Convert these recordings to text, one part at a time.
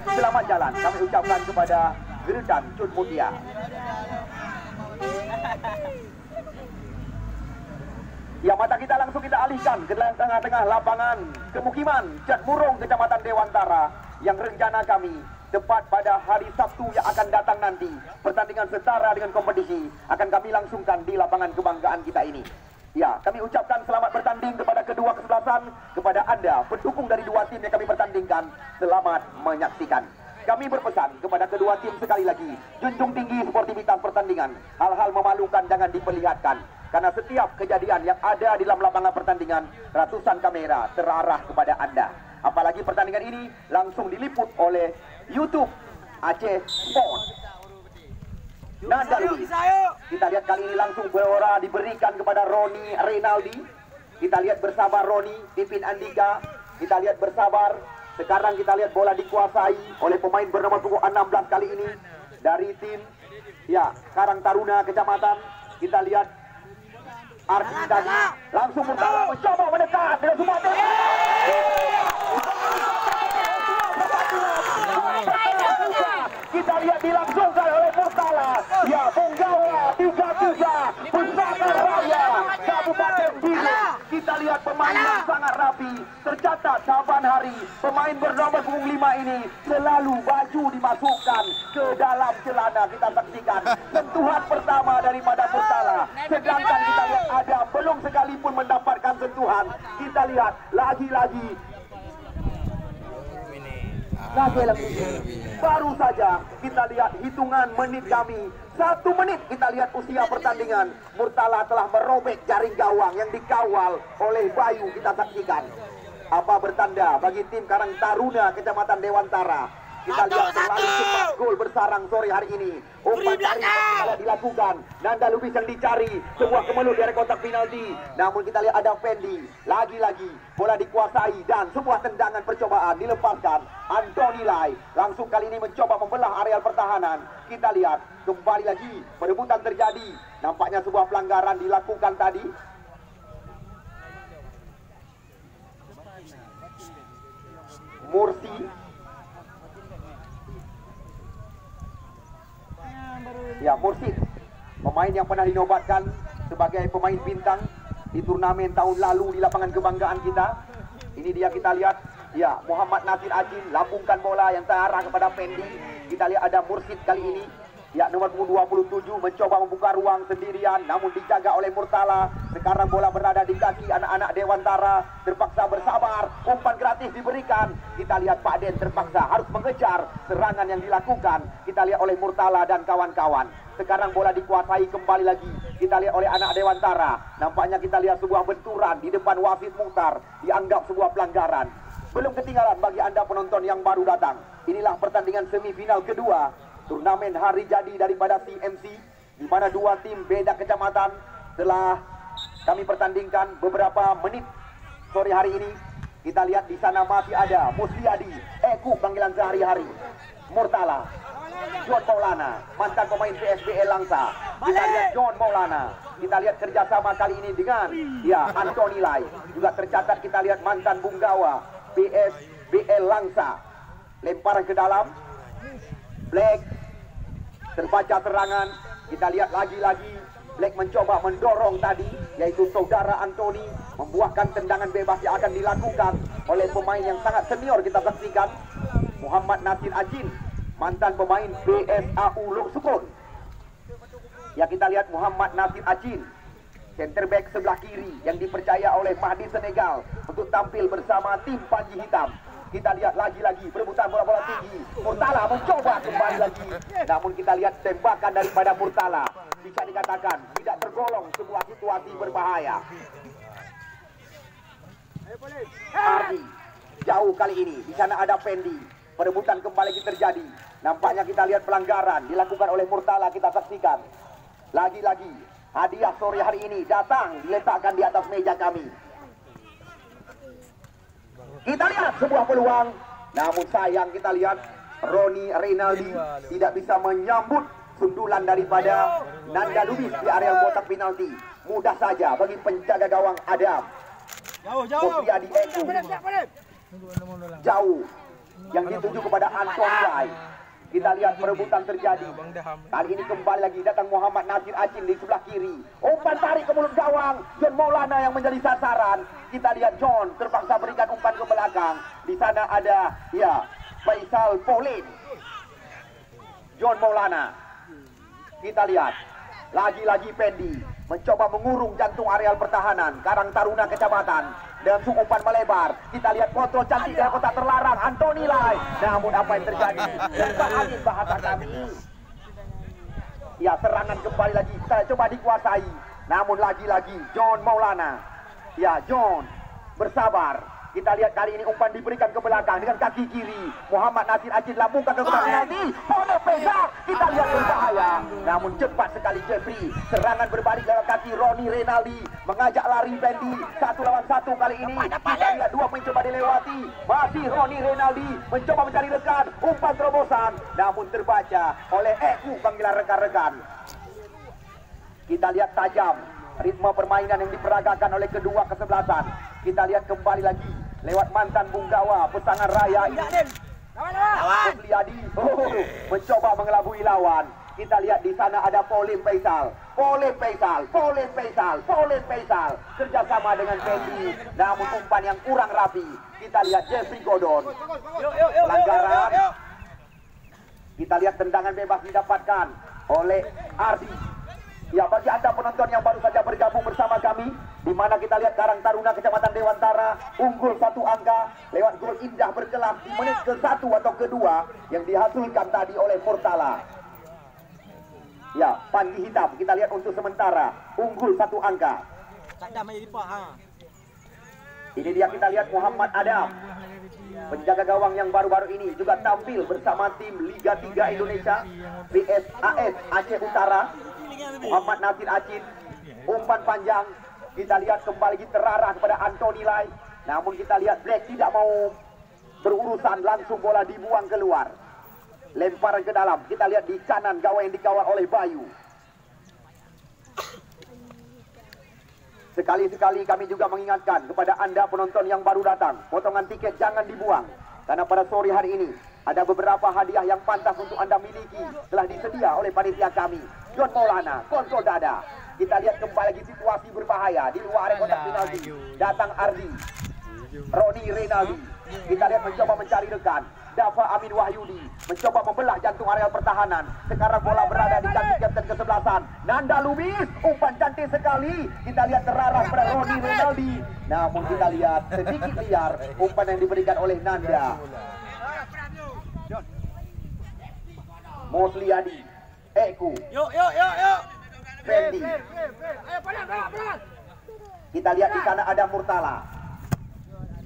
Selamat jalan kami ucapkan kepada Gerdan Cut Mutia. Ya, mata kita langsung kita alihkan ke tengah-tengah lapangan kemukiman Jatmurung, Kecamatan Dewantara, yang rencana kami tepat pada hari Sabtu yang akan datang nanti. Pertandingan setara dengan kompetisi akan kami langsungkan di lapangan kebanggaan kita ini. Ya, kami ucapkan selamat bertanding kepada kedua kesebelasan, kepada Anda pendukung dari dua tim yang kami pertandingkan. Selamat menyaksikan. Kami berpesan kepada kedua tim sekali lagi, junjung tinggi sportivitas pertandingan. Hal-hal memalukan jangan diperlihatkan, karena setiap kejadian yang ada di dalam lapangan pertandingan, ratusan kamera terarah kepada Anda. Apalagi pertandingan ini langsung diliput oleh YouTube Aceh Sport. Nanda Luis. Kita lihat kali ini langsung bola diberikan kepada Roni Rinaldi. Kita lihat bersabar Roni, Pipin Andika. Kita lihat bersabar. Sekarang kita lihat bola dikuasai oleh pemain bernomor punggung 16 kali ini dari tim Karang Taruna Kecamatan. Kita lihat Ardi tadi langsung mencoba mendekat dengan semua kita lihat dilangsungkan oleh Murtala. Ya, Punggawa 3-3 Pusaka Raya Kabupaten Biru. Kita lihat pemain yang sangat rapi. Tercatat kapan hari pemain bernomor punggung 5 ini selalu baju dimasukkan ke dalam celana. Kita saksikan sentuhan pertama daripada Murtala. Sedangkan kita lihat ada belum sekalipun mendapatkan sentuhan. Kita lihat lagi-lagi baru saja kita lihat hitungan menit kami 1 menit. Kita lihat usia pertandingan, Murtala telah merobek jaring gawang yang dikawal oleh Bayu. Kita saksikan apa bertanda bagi tim Karang Taruna Kecamatan Dewantara. Kita lihat terlalu cepat gol bersarang sore hari ini. Umpan tarik dilakukan. Nanda Lubis yang dicari, sebuah kemelut dari kotak penalti. Namun kita lihat ada Fendi. Lagi-lagi bola dikuasai dan sebuah tendangan percobaan dilepaskan. Anthony Lai langsung kali ini mencoba membelah areal pertahanan. Kita lihat kembali lagi perebutan terjadi. Nampaknya sebuah pelanggaran dilakukan tadi. Mursi Mursid, pemain yang pernah dinobatkan sebagai pemain bintang di turnamen tahun lalu di lapangan kebanggaan kita. Ini dia, kita lihat Muhammad Nasir Ajin lambungkan bola yang terarah kepada Fendi. Kita lihat ada Mursid kali ini, nomor 27 mencoba membuka ruang sendirian, namun dijaga oleh Murtala. Sekarang bola berada di kaki anak-anak Dewantara, terpaksa bersabar, umpan gratis diberikan. Kita lihat Pak Den terpaksa harus mengejar serangan yang dilakukan. Kita lihat oleh Murtala dan kawan-kawan. Sekarang bola dikuasai kembali lagi. Kita lihat oleh anak Dewantara. Nampaknya kita lihat sebuah benturan di depan wasit Mukhtar, dianggap sebuah pelanggaran. Belum ketinggalan bagi Anda penonton yang baru datang, inilah pertandingan semifinal kedua turnamen hari jadi daripada TMC, di mana dua tim beda kecamatan telah kami pertandingkan beberapa menit sore hari ini. Kita lihat di sana masih ada Musliadi, Eku panggilan sehari-hari, Murtala, John Maulana, mantan pemain PSBL Langsa. Kita lihat John Maulana. Kita lihat kerjasama kali ini dengan Anthony Lai. Juga tercatat kita lihat mantan Bunggawa PSBL Langsa. Lemparan ke dalam, Black terbaca serangan. Kita lihat lagi-lagi Black mencoba mendorong tadi, yaitu saudara Anthony, membuahkan tendangan bebas yang akan dilakukan oleh pemain yang sangat senior. Kita saksikan Muhammad Nasir Ajin, mantan pemain BSAU Lok Sukun. Kita lihat Muhammad Nasir Ajin, center back sebelah kiri yang dipercaya oleh Mahdi Senegal untuk tampil bersama tim Panji Hitam. Kita lihat lagi-lagi perebutan bola-bola tinggi. Murtala mencoba kembali lagi, namun kita lihat tembakan daripada Murtala bisa dikatakan tidak tergolong sebuah situasi berbahaya. Ardi jauh kali ini, di sana ada Fendi. Perebutan kembali lagi terjadi. Nampaknya kita lihat pelanggaran dilakukan oleh Murtala. Kita saksikan lagi-lagi hadiah sore hari ini datang diletakkan di atas meja kami. Kita lihat sebuah peluang, namun sayang kita lihat Roni Rinaldi tidak bisa menyambut sundulan daripada Nanda Lubis di area kotak penalti. Mudah saja bagi penjaga gawang Adam. Jauh. Eku. Jauh. yang dituju kepada Antoni Lai. Kita lihat perebutan terjadi. Kali ini kembali lagi datang Muhammad Nasir Acin di sebelah kiri. Umpan tarik ke mulut gawang. John Maulana yang menjadi sasaran. Kita lihat John terpaksa berikan umpan ke belakang. Di sana ada Faisal Paulin. John Maulana. Kita lihat lagi-lagi Pendi mencoba mengurung jantung areal pertahanan Karang Taruna Kecamatan. Dan umpan melebar. Kita lihat kontrol cantik dari kotak terlarang Antoni Lai. Namun apa yang terjadi? Lempar angin bahasa kami. Ya, serangan kembali lagi. Kita coba dikuasai. Namun lagi-lagi John Maulana. Ya, John bersabar. Kita lihat kali ini umpan diberikan ke belakang dengan kaki kiri. Muhammad Nasir Acin lambungkan ke kotak penalti. Bola pegang. Kita lihat berbahaya. Namun cepat sekali Jeffrey. Serangan berbalik lewat kaki Roni Renaldi. Mengajak lari Pendi. 1 lawan 1 kali ini. Kita lihat 2 mencoba dilewati. Masih Roni Renaldi mencoba mencari rekan. Umpan terobosan. Namun terbaca oleh Eku panggilan rekan-rekan. Kita lihat tajam ritme permainan yang diperagakan oleh kedua kesebelasan. Kita lihat kembali lagi lewat mantan Bunggawa Pesangan Raya ini. Musliadi mencoba mengelabui lawan. Kita lihat di sana ada Pauline Faisal. Kerjasama dengan Pendi. Namun umpan yang kurang rapi. Kita lihat Jeffrey Gordon. Pelanggaran. Kita lihat tendangan bebas didapatkan oleh Ardi. Ya, bagi Anda penonton yang baru saja bergabung bersama kami, di mana kita lihat Karang Taruna Kecamatan Dewantara unggul 1 angka lewat gol indah berkelas di menit ke-1 atau kedua yang dihasilkan tadi oleh Murtala. Ya, Panji Hitam kita lihat untuk sementara unggul 1 angka. Ini dia kita lihat Muhammad Adam, penjaga gawang yang baru-baru ini juga tampil bersama tim Liga 3 Indonesia PSAS Aceh Utara. Muhammad Nasir Acin, umpan panjang. Kita lihat kembali terarah kepada Antoni Lai. Namun kita lihat Black tidak mau berurusan, langsung bola dibuang keluar. Lemparan ke dalam. Kita lihat di kanan gawang yang dikawal oleh Bayu. Sekali-sekali kami juga mengingatkan kepada Anda penonton yang baru datang, potongan tiket jangan dibuang. Karena pada sore hari ini ada beberapa hadiah yang pantas untuk Anda miliki telah disedia oleh panitia kami. John Maulana, kontrol dada. Kita lihat kembali lagi situasi berbahaya di luar area kotak penalti. Datang Ardi, Roni Renaldi. Kita lihat mencoba mencari rekan. Dafa Amin Wahyudi mencoba membelah jantung areal pertahanan. Sekarang bola berada di kaki kapten kesebelasan Nanda Lubis. Umpan cantik sekali. Kita lihat terarah pada Roni Renaldi. Namun kita lihat sedikit liar umpan yang diberikan oleh Nanda. Musliadi, Eku, Fendi. Kita lihat di sana ada Murtala.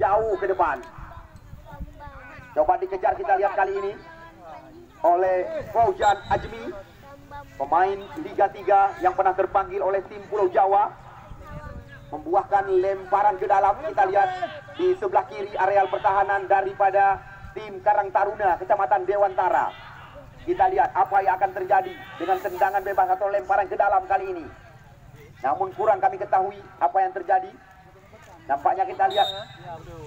Jauh ke depan. Coba dikejar kita lihat kali ini oleh Faujan Ajmi, pemain Liga 3 yang pernah terpanggil oleh tim Pulau Jawa. Membuahkan lemparan ke dalam. Kita lihat di sebelah kiri areal pertahanan daripada tim Karang Taruna Kecamatan Dewantara. Kita lihat apa yang akan terjadi dengan tendangan bebas atau lemparan ke dalam kali ini. Namun kurang kami ketahui apa yang terjadi. Nampaknya kita lihat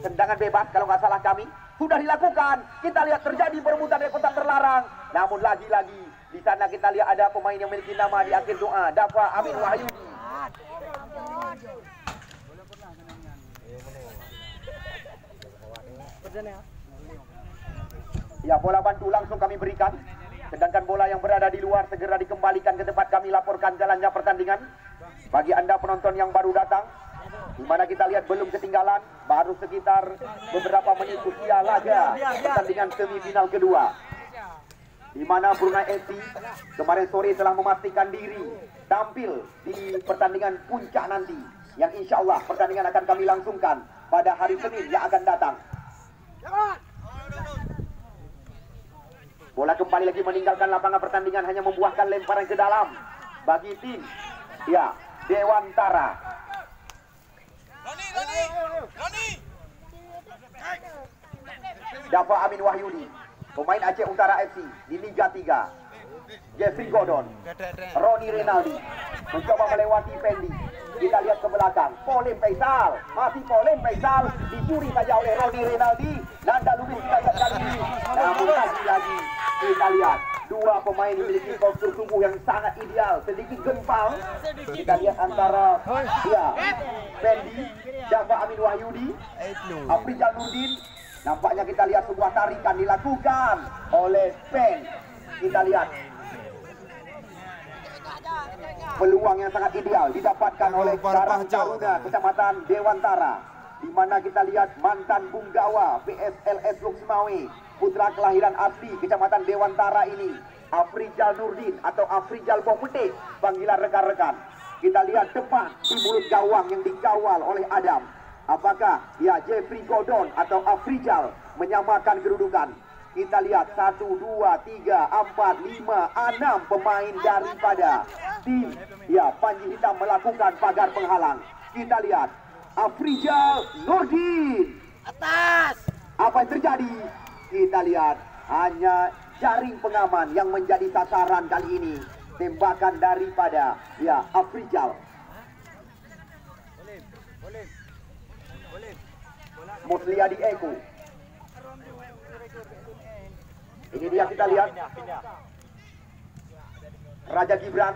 tendangan bebas kalau nggak salah kami sudah dilakukan. Kita lihat terjadi perebutan dari kotak terlarang. Namun lagi-lagi di sana kita lihat ada pemain yang memiliki nama di akhir doa, Dafa Amin Wahyudi. Ya, bola bantu langsung kami berikan. Sedangkan bola yang berada di luar segera dikembalikan ke tempat kami laporkan jalannya pertandingan. Bagi Anda penonton yang baru datang, di mana kita lihat belum ketinggalan, baru sekitar beberapa menit usia laga pertandingan semifinal kedua. Di mana Brunei FC kemarin sore telah memastikan diri tampil di pertandingan puncak nanti, yang insya Allah pertandingan akan kami langsungkan pada hari Senin yang akan datang. Bola kembali lagi meninggalkan lapangan pertandingan, hanya membuahkan lemparan ke dalam bagi tim Dewantara. Dafa Amin Wahyudi, pemain Aceh Utara FC di Liga 3. Jeffrey Gordon, Roni Renaldi mencoba melewati Pendi. Kita lihat ke belakang, Polim Faisal, masih Polim Faisal, dicuri saja oleh Roni Renaldi. Nanda Lubis kita lihat kali ini. Namun lagi kita lihat dua pemain memiliki postur tubuh yang sangat ideal, sedikit gempal. Kita lihat antara Fendi, Java Amin Wahyudi, Afrizal Nurdin. Nampaknya kita lihat sebuah tarikan dilakukan oleh Pen. Kita lihat peluang yang sangat ideal didapatkan oleh Karang Taruna Kecamatan Dewantara, di mana kita lihat mantan Bunggawa PSLS Luxmawe, putra kelahiran asli Kecamatan Dewantara ini, Afrizal Nurdin atau Afrizal Bokutik panggilan rekan-rekan. Kita lihat tepat di mulut gawang yang dikawal oleh Adam. Apakah Jeffrey Gordon atau Afrizal menyamakan kedudukan? Kita lihat 1, 2, 3, 4, 5, 6 pemain daripada tim Panji Hitam melakukan pagar penghalang. Kita lihat Afrizal Nurdin atas. Apa yang terjadi? Kita lihat hanya jaring pengaman yang menjadi sasaran kali ini. Tembakan daripada Afrizal. Musliadi Eko. Ini dia, kita lihat Raja Gibran,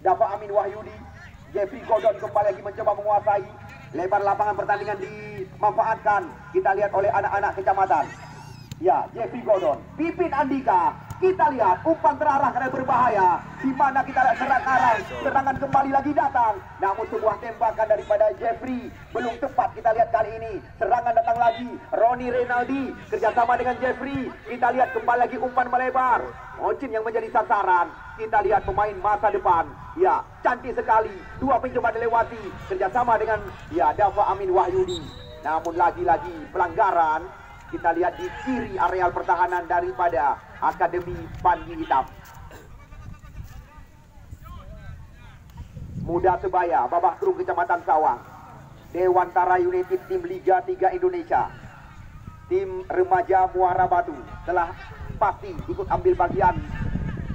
Dava Amin Wahyudi, Jeffrey Gordon kembali lagi mencoba menguasai. Lebar lapangan pertandingan dimanfaatkan. Kita lihat oleh anak-anak kecamatan. Jeffrey Gordon, Pipin Andika. Kita lihat umpan terarah karena berbahaya. Di mana kita lihat serangan kembali lagi datang. Namun sebuah tembakan daripada Jeffrey belum tepat. Kita lihat kali ini serangan datang lagi. Roni Renaldi kerjasama dengan Jeffrey. Kita lihat kembali lagi umpan melebar. Ocin yang menjadi sasaran. Kita lihat pemain masa depan. Cantik sekali. Dua mencoba dilewati kerjasama dengan Dava Amin Wahyudi. Namun lagi-lagi pelanggaran. Kita lihat di kiri areal pertahanan daripada Akademi Panji Hitam. Muda Sebaya, Babah Kerung Kecamatan Sawang, Dewantara United tim Liga 3 Indonesia, tim remaja Muara Batu telah pasti ikut ambil bagian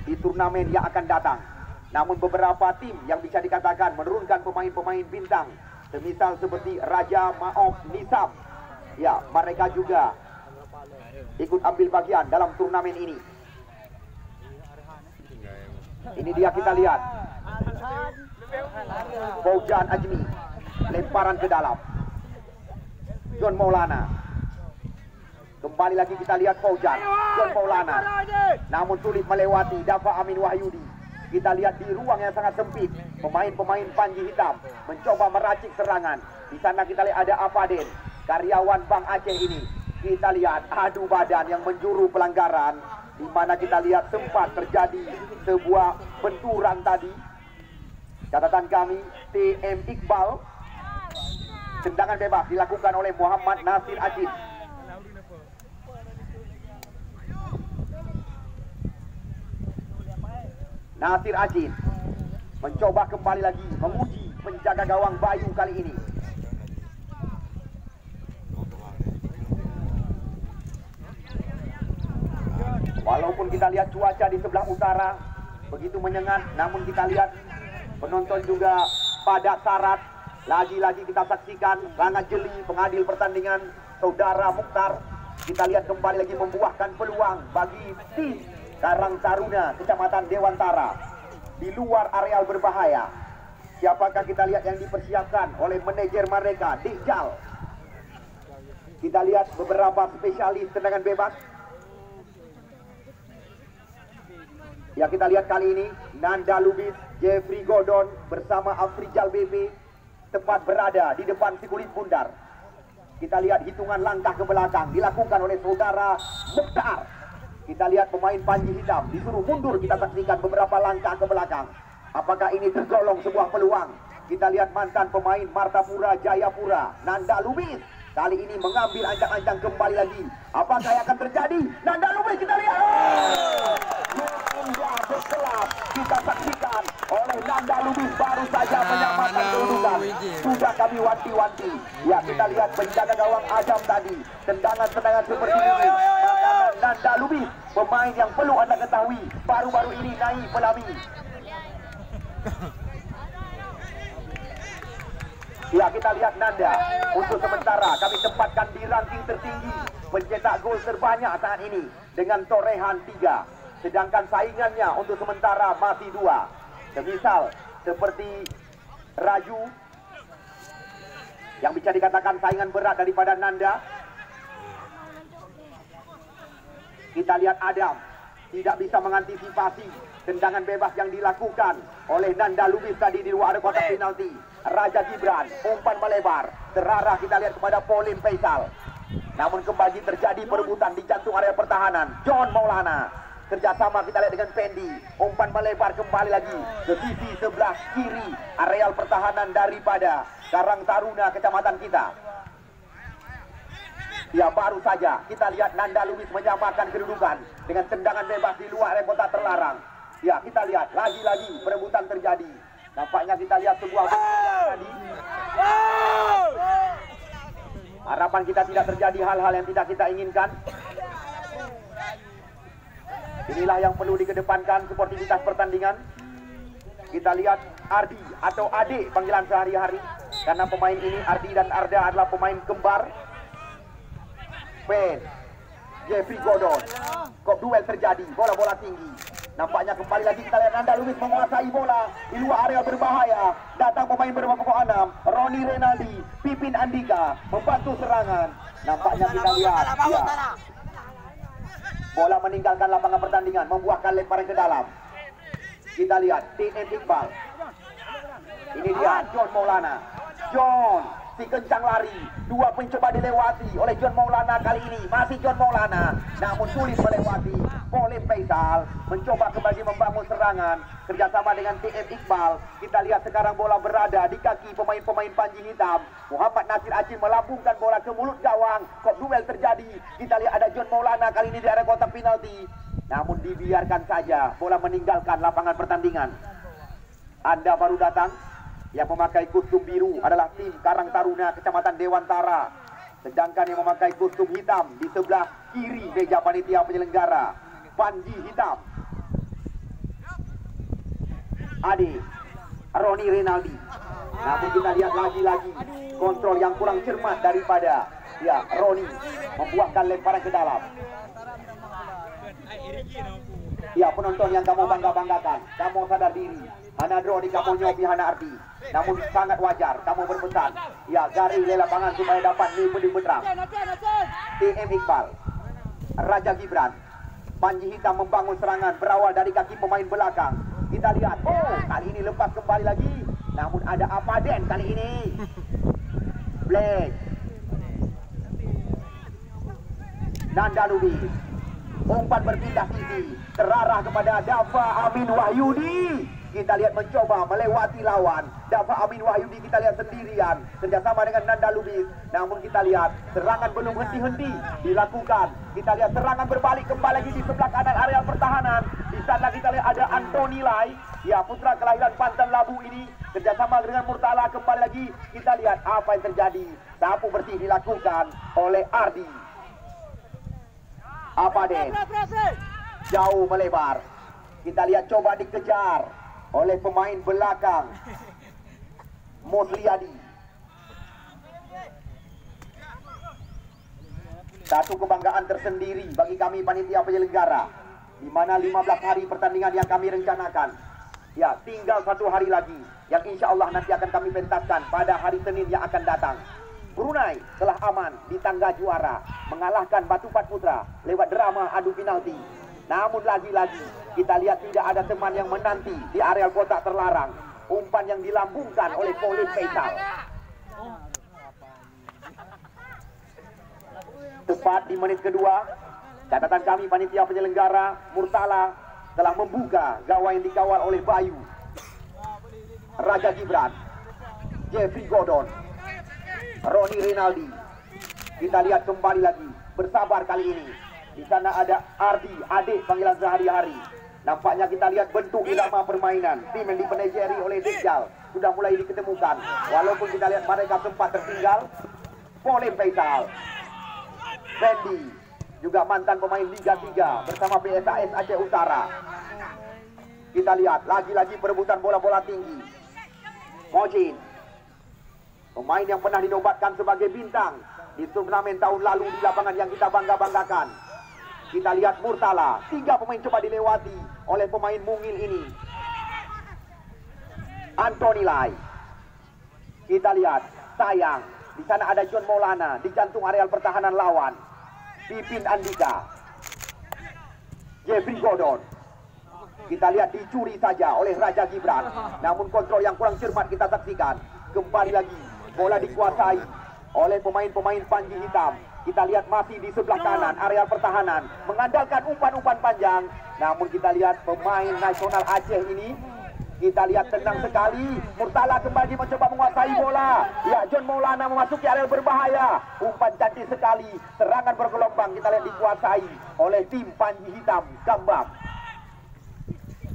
di turnamen yang akan datang. Namun beberapa tim yang bisa dikatakan menurunkan pemain-pemain bintang, semisal seperti Raja Maof Nisam, mereka juga ikut ambil bagian dalam turnamen ini. Ini dia, kita lihat Faujan Ajmi, lemparan ke dalam. John Maulana. Kembali lagi kita lihat Faujan, John Maulana. Namun sulit melewati Dava Amin Wahyudi. Kita lihat di ruang yang sangat sempit, pemain-pemain Panji Hitam mencoba meracik serangan. Di sana kita lihat ada Afaden, karyawan Bank Aceh ini. Kita lihat adu badan yang menjuru pelanggaran, di mana kita lihat sempat terjadi sebuah benturan tadi. Catatan kami, TM Iqbal. Tendangan bebas dilakukan oleh Muhammad Nasir Ajin. Nasir Ajin mencoba kembali lagi menguji penjaga gawang Bayu kali ini. Walaupun kita lihat cuaca di sebelah utara begitu menyengat, namun kita lihat penonton juga padat syarat. Lagi-lagi kita saksikan sangat jeli pengadil pertandingan Saudara Mukhtar. Kita lihat kembali lagi membuahkan peluang bagi tim Karang Taruna Kecamatan Dewantara di luar areal berbahaya. Siapakah kita lihat yang dipersiapkan oleh manajer mereka, Dijal. Kita lihat beberapa spesialis tendangan bebas. Kita lihat kali ini Nanda Lubis, Jeffrey Gordon bersama Afrizal BP tepat berada di depan si kulit bundar. Kita lihat hitungan langkah ke belakang dilakukan oleh Saudara Mukhtar. Kita lihat pemain Panji Hitam disuruh mundur. Kita saksikan beberapa langkah ke belakang. Apakah ini tergolong sebuah peluang? Kita lihat mantan pemain Martapura Jayapura, Nanda Lubis, kali ini mengambil ancang-ancang kembali lagi. Apakah yang akan terjadi? Nanda Lubis, kita lihat. Berkelap kita saksikan oleh Nanda Lubis baru saja menyamakan kedudukan. Sudah kami wanti-wanti. Kita lihat penjaga gawang Adam tadi. Tendangan-tendangan seperti ini. Nanda Lubis, pemain yang perlu Anda ketahui, baru-baru ini naik pelami. Ya, kita lihat Nanda. Untuk sementara kami tempatkan di ranking tertinggi, mencetak gol terbanyak saat ini dengan torehan 3. Sedangkan saingannya untuk sementara masih 2. Semisal seperti Raju yang bisa dikatakan saingan berat daripada Nanda. Kita lihat Adam tidak bisa mengantisipasi tendangan bebas yang dilakukan oleh Nanda Lubis tadi di luar kotak penalti. Raja Gibran, umpan melebar, terarah kita lihat kepada Pauline Faisal. Namun kembali terjadi perebutan di jantung area pertahanan. John Maulana, kerjasama kita lihat dengan Fendi, umpan melebar kembali lagi ke sisi sebelah kiri areal pertahanan daripada Karang Taruna kecamatan kita. Ya, baru saja kita lihat Nanda Lubis menyamakan kedudukan dengan tendangan bebas di luar area kotak terlarang. Ya, kita lihat lagi-lagi perebutan terjadi. Nampaknya kita lihat sebuah tadi. Harapan kita tidak terjadi hal-hal yang tidak kita inginkan. Inilah yang perlu dikedepankan, sportivitas pertandingan. Kita lihat Ardi atau Ade panggilan sehari-hari, karena pemain ini Ardi dan Arda adalah pemain kembar. Ben, Jeffrey Gordon, kok duel terjadi, bola-bola tinggi. Nampaknya kembali lagi kita lihat Nanda Lubis menguasai bola di luar area berbahaya. Datang pemain bernomor 6, Roni Renaldi, Pipin Andika membantu serangan. Nampaknya kita lihat ya, bola meninggalkan lapangan pertandingan, membuahkan lemparan ke dalam. Kita lihat TM Iqbal. Ini dia John Maulana. John si kencang lari, 2 mencoba dilewati oleh John Maulana kali ini. Masih John Maulana, namun sulit melewati. Pauline Faisal mencoba kembali membangun serangan kerjasama dengan TM Iqbal. Kita lihat sekarang bola berada di kaki pemain-pemain Panji Hitam. Muhammad Nasir Acin melambungkan bola ke mulut gawang. Kok duel terjadi. Kita lihat ada John Maulana kali ini di area kotak penalti. Namun dibiarkan saja bola meninggalkan lapangan pertandingan. Anda baru datang, yang memakai kostum biru adalah tim Karang Taruna Kecamatan Dewantara. Sedangkan yang memakai kostum hitam di sebelah kiri meja panitia penyelenggara, Panji Hitam. Ade, Roni Renaldi. Namun kita lihat lagi-lagi kontrol yang kurang cermat daripada ya Roni, membuahkan lemparan ke dalam. Ya, penonton yang kamu bangga-banggakan, kamu sadar diri. Hana draw di kamu nyobi Hana Ardi. Namun sangat wajar kamu berpesan, ya garis di lapangan supaya dapat lebih beterang. TM Iqbal, Raja Gibran, Panji Hitam membangun serangan berawal dari kaki pemain belakang. Kita lihat, oh kali ini lepas kembali lagi. Namun ada Apaden kali ini. Black, Nanda Lubis, umpan berpindah sisi, terarah kepada Dafa Amin Wahyudi. Kita lihat mencoba melewati lawan. Dafa Amin Wahyudi kita lihat sendirian kerjasama dengan Nanda Lubis. Namun kita lihat serangan belum henti-henti dilakukan. Kita lihat serangan berbalik kembali lagi di sebelah kanan area pertahanan. Di sana kita lihat ada Anthony Lai, ya putra kelahiran Pantan Labu ini kerjasama dengan Murtala. Kembali lagi kita lihat apa yang terjadi. Sapu bersih dilakukan oleh Ardi. Apaden jauh melebar. Kita lihat coba dikejar oleh pemain belakang Musliadi. Satu kebanggaan tersendiri bagi kami panitia penyelenggara, di mana 15 hari pertandingan yang kami rencanakan, ya tinggal 1 hari lagi yang insya Allah nanti akan kami pentaskan pada hari Senin yang akan datang. Brunei telah aman di tangga juara, mengalahkan Batu Pat Putra lewat drama adu penalti. Namun lagi-lagi kita lihat tidak ada teman yang menanti di areal kotak terlarang. Umpan yang dilambungkan oleh Pauline Faisal. Tepat di menit kedua, catatan kami panitia penyelenggara, Murtala telah membuka gawang yang dikawal oleh Bayu, Raja Gibran, Jeffrey Gordon, Roni Renaldi. Kita lihat kembali lagi, bersabar kali ini. Di sana ada Ardi, adik panggilan sehari-hari. Nampaknya kita lihat bentuk irama permainan tim yang dipenejeri oleh Dejjal sudah mulai diketemukan. Walaupun kita lihat mereka sempat tertinggal. Pauline Faisal, Fendi, juga mantan pemain Liga 3 bersama PSAS Aceh Utara. Kita lihat lagi-lagi perebutan bola-bola tinggi. Mojin, Pemain yang pernah dinobatkan sebagai bintang di turnamen tahun lalu di lapangan yang kita bangga-banggakan. Kita lihat Murtala, 3 pemain coba dilewati oleh pemain mungil ini. Anthony Lai. Kita lihat, sayang, di sana ada John Maulana di jantung areal pertahanan lawan. Pipin Andika. Jeffrey Gordon. Kita lihat dicuri saja oleh Raja Gibran. Namun kontrol yang kurang cermat kita saksikan. Kembali lagi, bola dikuasai oleh pemain-pemain Panji Hitam. Kita lihat masih di sebelah kanan areal pertahanan, mengandalkan umpan-umpan panjang. Namun kita lihat pemain nasional Aceh ini, kita lihat tenang sekali. Murtala kembali mencoba menguasai bola. Ya, John Maulana memasuki areal berbahaya. Umpan cantik sekali, serangan bergelombang kita lihat dikuasai oleh tim Panji Hitam Gambam.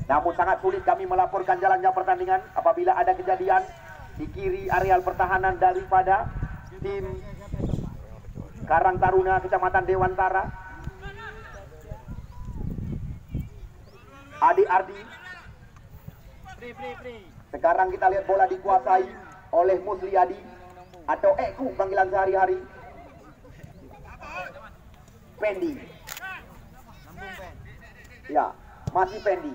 Namun sangat sulit kami melaporkan jalannya pertandingan apabila ada kejadian di kiri areal pertahanan daripada tim Karang Taruna Kecamatan Dewantara. Adi Ardi. Sekarang kita lihat bola dikuasai oleh Musliadi atau Eku panggilan sehari-hari. Pendi. Ya, masih Pendi.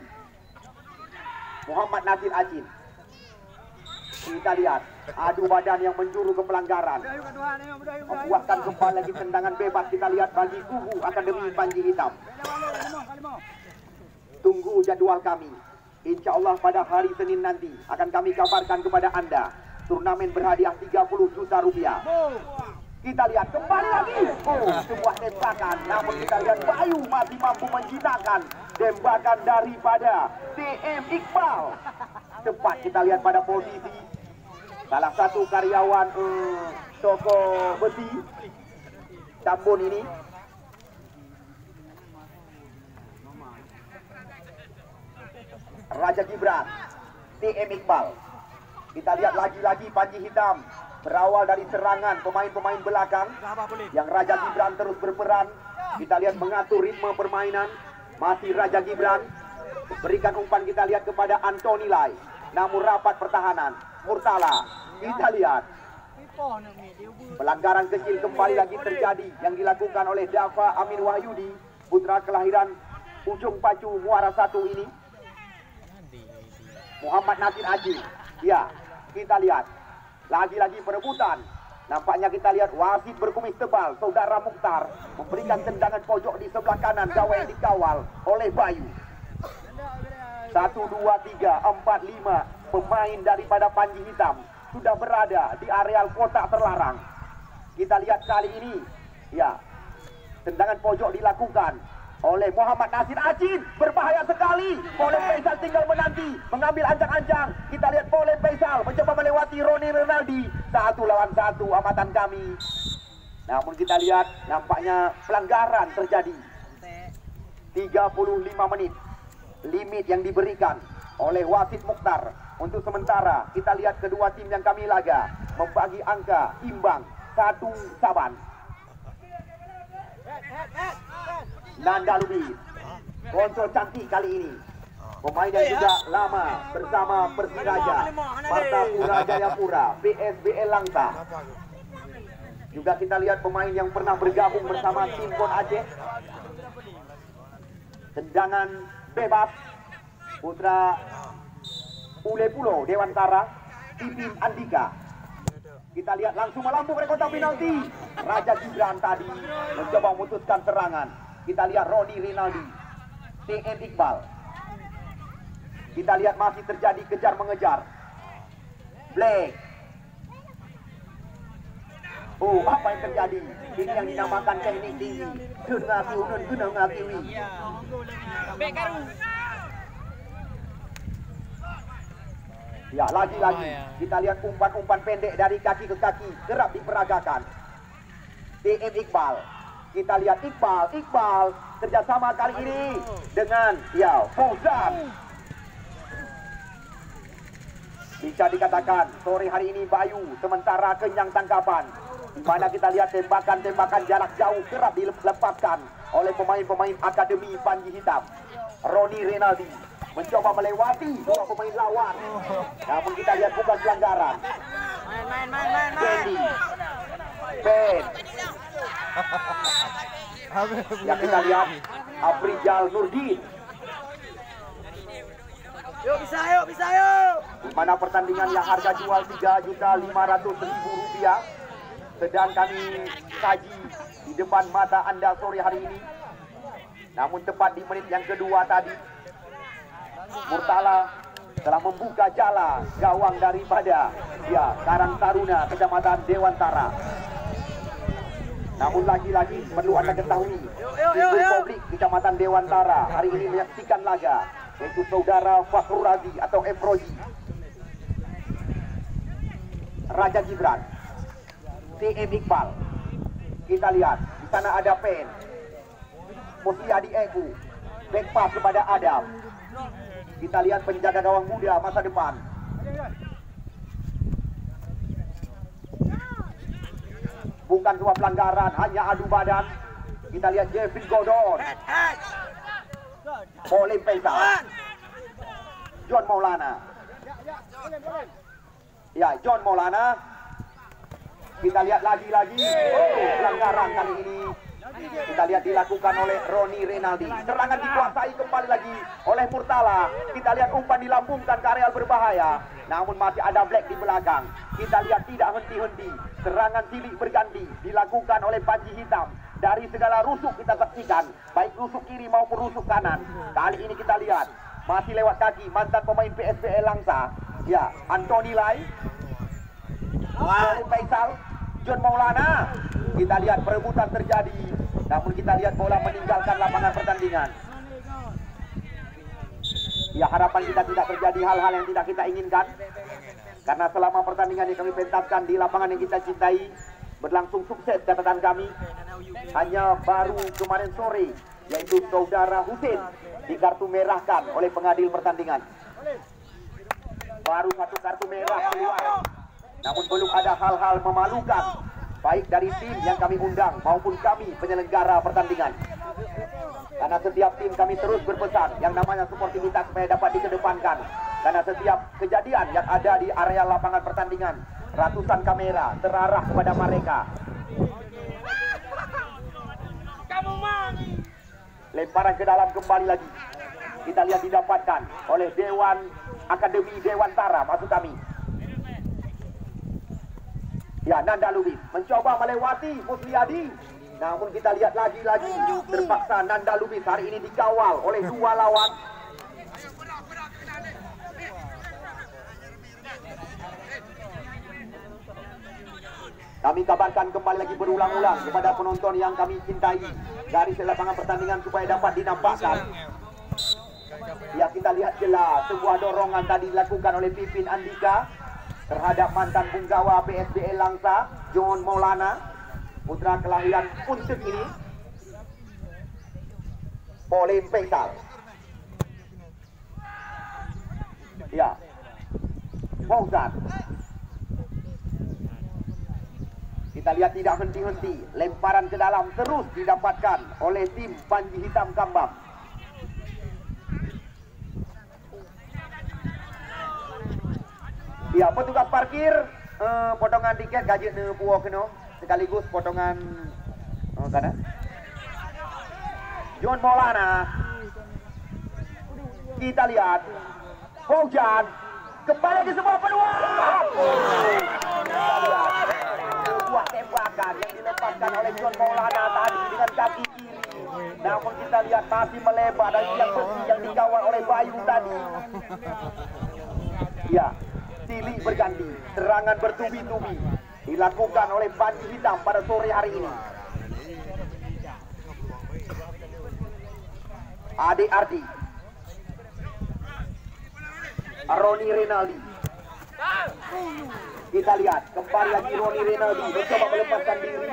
Muhammad Nasir Acin. Kita lihat adu badan yang menjuru ke pelanggaran, membuatkan kembali lagi tendangan bebas. Kita lihat bagi kubu Akademi Panji Hitam. Tunggu jadwal kami. Insya Allah pada hari Senin nanti akan kami kabarkan kepada Anda. Turnamen berhadiah 30 juta rupiah. Kita lihat kembali lagi. Sebuah tembakan. Namun kita lihat Bayu masih mampu menjinakkan tembakan daripada TM Iqbal. Cepat kita lihat pada posisi salah satu karyawan toko besi Tambun ini. Raja Gibran, TM Iqbal. Kita lihat lagi-lagi Panji Hitam berawal dari serangan pemain-pemain belakang yang Raja Gibran terus berperan. Kita lihat mengatur ritme permainan. Masih Raja Gibran berikan umpan, kita lihat kepada Anthony Lai. Namun rapat pertahanan Murtala. Kita lihat pelanggaran kecil kembali lagi terjadi yang dilakukan oleh Dava Amin Wahyudi, putra kelahiran Ujung Pacu Muara 1 ini. Muhammad Nasir Haji. Ya, kita lihat lagi-lagi perebutan. Nampaknya kita lihat wasit berkumis tebal Saudara Mukhtar memberikan tendangan pojok di sebelah kanan gawai yang dikawal oleh Bayu. 1, 2, 3, 4, 5 pemain daripada Panji Hitam sudah berada di areal kotak terlarang. Kita lihat kali ini, ya, tendangan pojok dilakukan oleh Muhammad Nasir Acin. Berbahaya sekali. Boleh Faisal tinggal menanti, mengambil ancang-ancang. Kita lihat boleh Faisal mencoba melewati Roni Rinaldi. 1 lawan 1 amatan kami. Namun kita lihat nampaknya pelanggaran terjadi. 35 menit limit yang diberikan oleh wasit Mukhtar. Untuk sementara kita lihat kedua tim yang kami laga membagi angka imbang 1 saban. Nanda Lubis, kontrol cantik kali ini. Pemain yang juga lama bersama Persiraja, Martapura Jayapura, PSBL Langsa. Juga kita lihat pemain yang pernah bergabung bersama tim Pon Aceh. Tendangan bebas putra Ule Pulo Dewantara, Pipin Andika. Kita lihat langsung melambung ke kotak penalti. Raja Gibran tadi mencoba memutuskan serangan. Kita lihat Roni Rinaldi, TM Iqbal. Kita lihat masih terjadi kejar mengejar. Black. Apa yang terjadi? Ini yang dinamakan teknik tinggi. Kena kiwi. Ya, lagi-lagi kita lihat umpan-umpan pendek dari kaki ke kaki kerap diperagakan. TM Iqbal. Kita lihat Iqbal kerjasama kali ini dengan Fauzan. Bisa dikatakan sore hari ini Bayu sementara kenyang tangkapan, di mana kita lihat tembakan-tembakan jarak jauh kerap dilepaskan oleh pemain-pemain Akademi Panji Hitam. Roni Rinaldi mencoba melewati dua pemain lawan, namun kita lihat bukan pelanggaran. Benny. Ben. Yang kita lihat Afrizal Nurdin. Yuk bisa yuk. Di mana pertandingan yang harga jual Rp3.500.000, sedang kami kaji di depan mata Anda sore hari ini. Namun tepat di menit yang kedua tadi, Murtala telah membuka jala gawang daripada Karang Taruna Kecamatan Dewantara. Namun lagi-lagi perlu Anda ketahui, figur publik Kecamatan Dewantara hari ini menyaksikan laga, yaitu saudara Fakhrul Razi atau Efroji, Raja Gibran, TM Iqbal. Kita lihat di sana ada Pen, Musliadi Egu, back pass kepada Adam. Kita lihat penjaga gawang muda masa depan. Bukan sebuah pelanggaran, hanya adu badan. Kita lihat Jeffrey Godon, Pauline Faisal, John Maulana. Ya, John Maulana. Kita lihat lagi-lagi pelanggaran kali ini. Kita lihat dilakukan oleh Roni Renaldi. Serangan dikuasai kembali lagi oleh Murtala. Kita lihat umpan dilambungkan ke areal berbahaya. Namun masih ada Black di belakang. Kita lihat tidak henti-henti. Serangan silih berganti dilakukan oleh Panji Hitam. Dari segala rusuk kita saksikan, baik rusuk kiri maupun rusuk kanan. Kali ini kita lihat masih lewat kaki mantan pemain PSPL Langsa. Ya, Anthony Lai, Faisal, John Maulana. Kita lihat perebutan terjadi, namun kita lihat bola meninggalkan lapangan pertandingan. Ya, harapan kita tidak terjadi hal-hal yang tidak kita inginkan, karena selama pertandingan yang kami pentaskan di lapangan yang kita cintai berlangsung sukses catatan kami. Hanya baru kemarin sore, yaitu saudara Husin dikartu merahkan oleh pengadil pertandingan. Baru satu kartu merah keluar, namun belum ada hal-hal memalukan baik dari tim yang kami undang maupun kami penyelenggara pertandingan. Karena setiap tim kami terus berpesan yang namanya sportivitas supaya dapat dikedepankan. Karena setiap kejadian yang ada di area lapangan pertandingan, ratusan kamera terarah kepada mereka. Lemparan ke dalam kembali lagi. Kita lihat didapatkan oleh Dewan Akademi Dewantara, maksud kami. Ya, Nanda Lubis mencoba melewati Musliadi. Namun kita lihat lagi-lagi terpaksa Nanda Lubis hari ini dikawal oleh dua lawan. Kami kabarkan kembali lagi berulang-ulang kepada penonton yang kami cintai, garis lapangan pertandingan supaya dapat dinampakkan. Ya, kita lihat jelas sebuah dorongan tadi dilakukan oleh Pipin Andika terhadap mantan punggawa PSBL Langsa, John Maulana, putra kelahiran Unsur ini. Pauline Faisal. Ya, Fauzan. Kita lihat tidak henti-henti, lemparan ke dalam terus didapatkan oleh tim Panji Hitam Kambam. Ya, petugas parkir potongan tiket gaji puo keno sekaligus potongan kana John Maulana. Kita lihat Fauzan kembali ke sebuah peluang. Sebuah tembakan yang dilepaskan oleh John Maulana tadi dengan kaki kiri. Namun kita lihat masih melebar dari yang besi yang dikawal oleh Bayu tadi. Ya, silih berganti, serangan bertubi-tubi dilakukan oleh Panji Hitam pada sore hari ini. Ade Ardi, Roni Renaldi. Kita lihat kembali lagi Roni Renaldi mencoba melepaskan diri.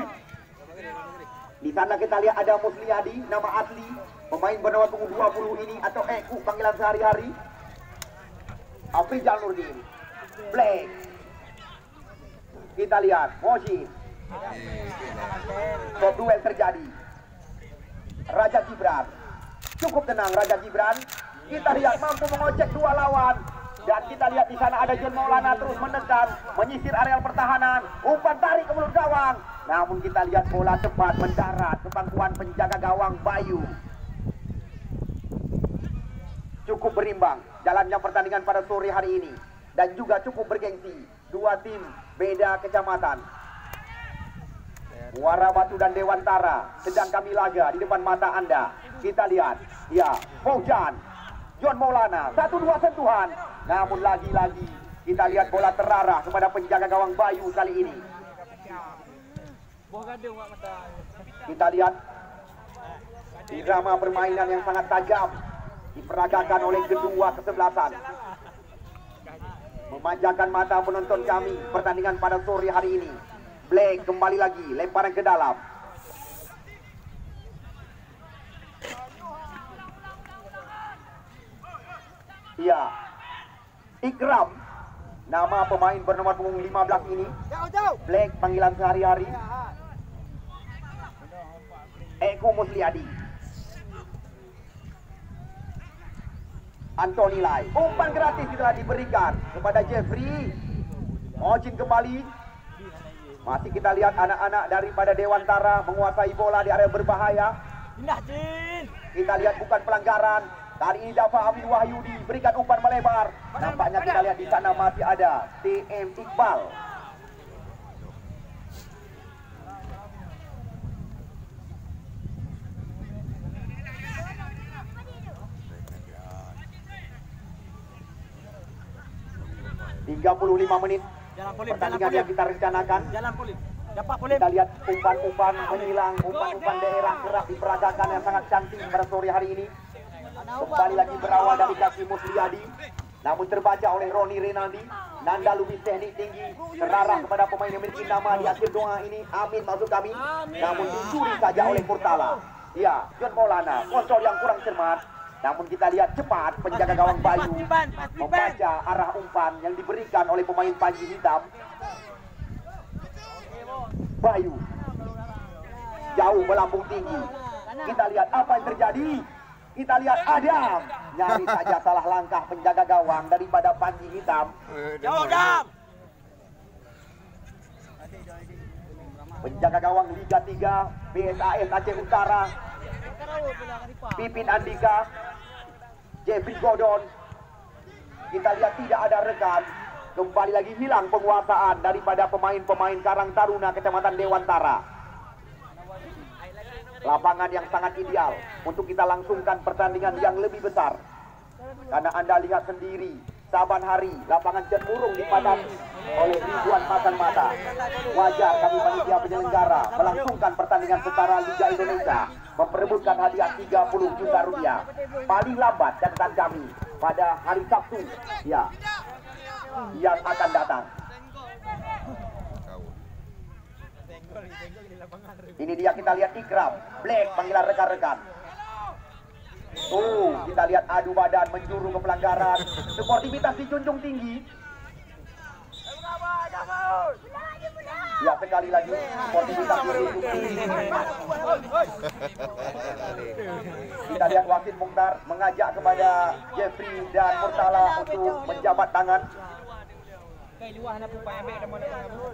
Di sana kita lihat ada Musliadi, nama asli pemain bernama punggung 20 ini atau Eku panggilan sehari-hari. Afrizal Nurdin, Black. Kita lihat Moji. Top duel terjadi. Raja Gibran. Cukup tenang Raja Gibran. Kita lihat mampu mengocek dua lawan. Dan kita lihat di sana ada John Maulana terus menekan, menyisir areal pertahanan, umpan tarik ke mulut gawang. Namun kita lihat bola cepat mendarat ke pangkuan penjaga gawang Bayu. Cukup berimbang jalannya pertandingan pada sore hari ini dan juga cukup bergengsi. Dua tim beda kecamatan. Muara Batu dan Dewantara sedang kami laga di depan mata Anda. Kita lihat, ya, Faujan, John Maulana, 1-2 sentuhan. Namun lagi-lagi kita lihat bola terarah kepada penjaga gawang Bayu kali ini. Kita lihat irama permainan yang sangat tajam diperagakan oleh kedua kesebelasan. Memanjakan mata penonton kami pertandingan pada sore hari ini. Black kembali lagi, lemparan ke dalam. Ya, Ikram, nama pemain bernomor punggung 15 ini. Black panggilan sehari-hari. Eko Musliadi. Anthony Lai. Umpan gratis telah diberikan kepada Jeffrey. Mojin kembali. Masih kita lihat anak-anak daripada Dewantara menguasai bola di area berbahaya. Kita lihat bukan pelanggaran. Kali ini Dafa Amin Wahyudi berikan umpan melebar. Nampaknya kita lihat di sana masih ada TM Iqbal. ...35 menit pertandingan yang kita rencanakan. Kita lihat umpan-umpan menghilang, umpan-umpan daerah kerap diperagakan yang sangat cantik pada sore hari ini. Kembali lagi berawal dari kaki Musliadi, namun terbaca oleh Roni Renaldi. Nanda Lubis teknik tinggi, terarah kepada pemain yang memiliki nama di akhir doa ini. Amin maksud kami, namun dicuri saja oleh Murtala. Ya, John Maulana, kontrol yang kurang cermat. Namun kita lihat cepat penjaga gawang Bayu membaca arah umpan yang diberikan oleh pemain Panji Hitam. Bayu jauh melambung tinggi. Kita lihat apa yang terjadi. Kita lihat Adam nyaris saja salah langkah penjaga gawang daripada Panji Hitam. Jauh Adam. Penjaga gawang Liga 3 BSAS Aceh Utara, Pipin Andika, Jeffrey Gordon. Kita lihat tidak ada rekan. Kembali lagi hilang penguasaan daripada pemain-pemain Karang Taruna Kecamatan Dewantara. Lapangan yang sangat ideal untuk kita langsungkan pertandingan yang lebih besar. Karena Anda lihat sendiri, saban hari lapangan cenderung dipadati oleh ribuan pasang mata. Wajar kami panitia penyelenggara melangsungkan pertandingan secara Liga Indonesia, memperebutkan hadiah 30 juta rupiah. Paling lambat catatan kami pada hari Sabtu, ya, yang akan datang. Ini dia, kita lihat Ikram, Black panggilan rekan-rekan. Kita lihat adu badan menjuru ke pelanggaran. Sportivitas dijunjung tinggi. Ya, sekali lagi sportivitas dijunjung tinggi. Kita lihat wasit Mukhtar mengajak kepada Jeffrey dan Murtala untuk menjabat tangan.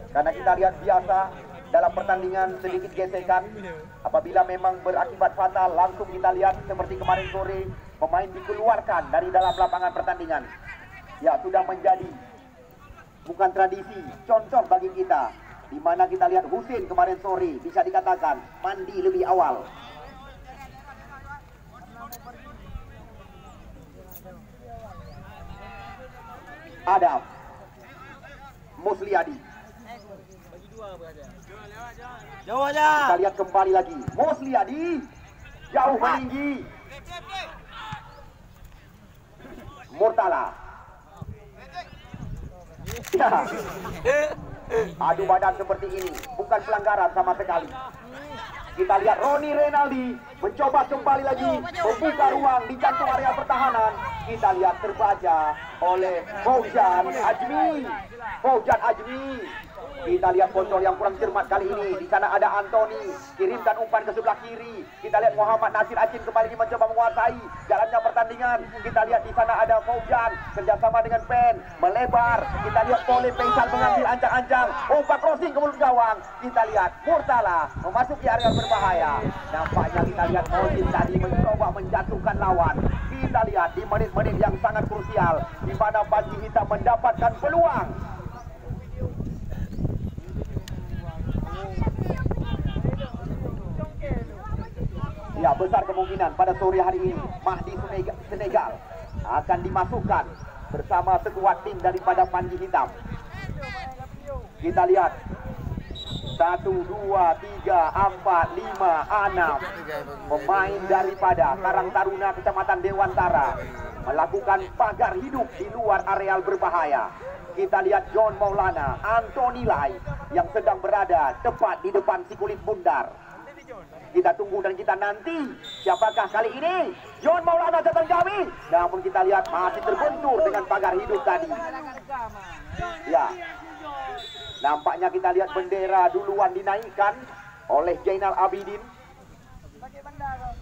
Karena kita lihat biasa dalam pertandingan sedikit gesekan, apabila memang berakibat fatal, langsung kita lihat seperti kemarin sore pemain dikeluarkan dari dalam lapangan pertandingan. Ya, sudah menjadi bukan tradisi, contoh bagi kita, di mana kita lihat Husin kemarin sore bisa dikatakan mandi lebih awal. Adam Musliadi. Jauh aja. Kita lihat kembali lagi Musliadi jauh meninggi. Murtala. Ya. Adu badan seperti ini bukan pelanggaran sama sekali. Kita lihat Roni Renaldi mencoba kembali lagi membuka ruang di jantung area pertahanan. Kita lihat terbaca oleh Faujan Ajmi. Faujan Ajmi Kita lihat kontrol yang kurang cermat kali ini. Di sana ada Anthony, kirimkan umpan ke sebelah kiri. Kita lihat Muhammad Nasir Acin kembali mencoba menguasai jalannya pertandingan. Kita lihat di sana ada Faujan kerjasama dengan Pen melebar. Kita lihat Pole Faisal mengambil ancang-ancang, umpan crossing ke mulut gawang. Kita lihat Murtala memasuki area berbahaya. Nampaknya kita lihat Mosin tadi mencoba menjatuhkan lawan. Kita lihat di menit-menit yang sangat krusial di mana Panji Hitam mendapatkan peluang. Ya, besar kemungkinan pada sore hari ini Mahdi Senegal akan dimasukkan bersama sekuat tim daripada Panji Hitam. Kita lihat 1, 2, 3, 4, 5, 6 pemain daripada Karang Taruna Kecamatan Dewantara melakukan pagar hidup di luar areal berbahaya. Kita lihat John Maulana, Anthony Lai yang sedang berada tepat di depan si kulit bundar. Kita tunggu dan kita nanti siapakah kali ini. John Maulana datang kami. Namun kita lihat masih terbentur dengan pagar hidup tadi. Ya, nampaknya kita lihat bendera duluan dinaikkan oleh Jainal Abidin,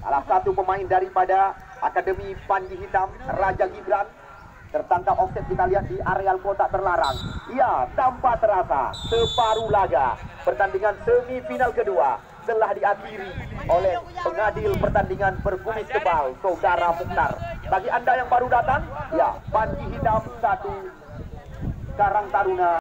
salah satu pemain daripada Akademi Panji Hitam, Raja Gibran. Tertangkap offset kita lihat di areal kotak terlarang. Ya, tanpa terasa separuh laga pertandingan semifinal kedua telah diakhiri oleh pengadil pertandingan berkumis tebal Saudara Mukhtar. Bagi Anda yang baru datang, ya, Panji Hitam 1, Karang Taruna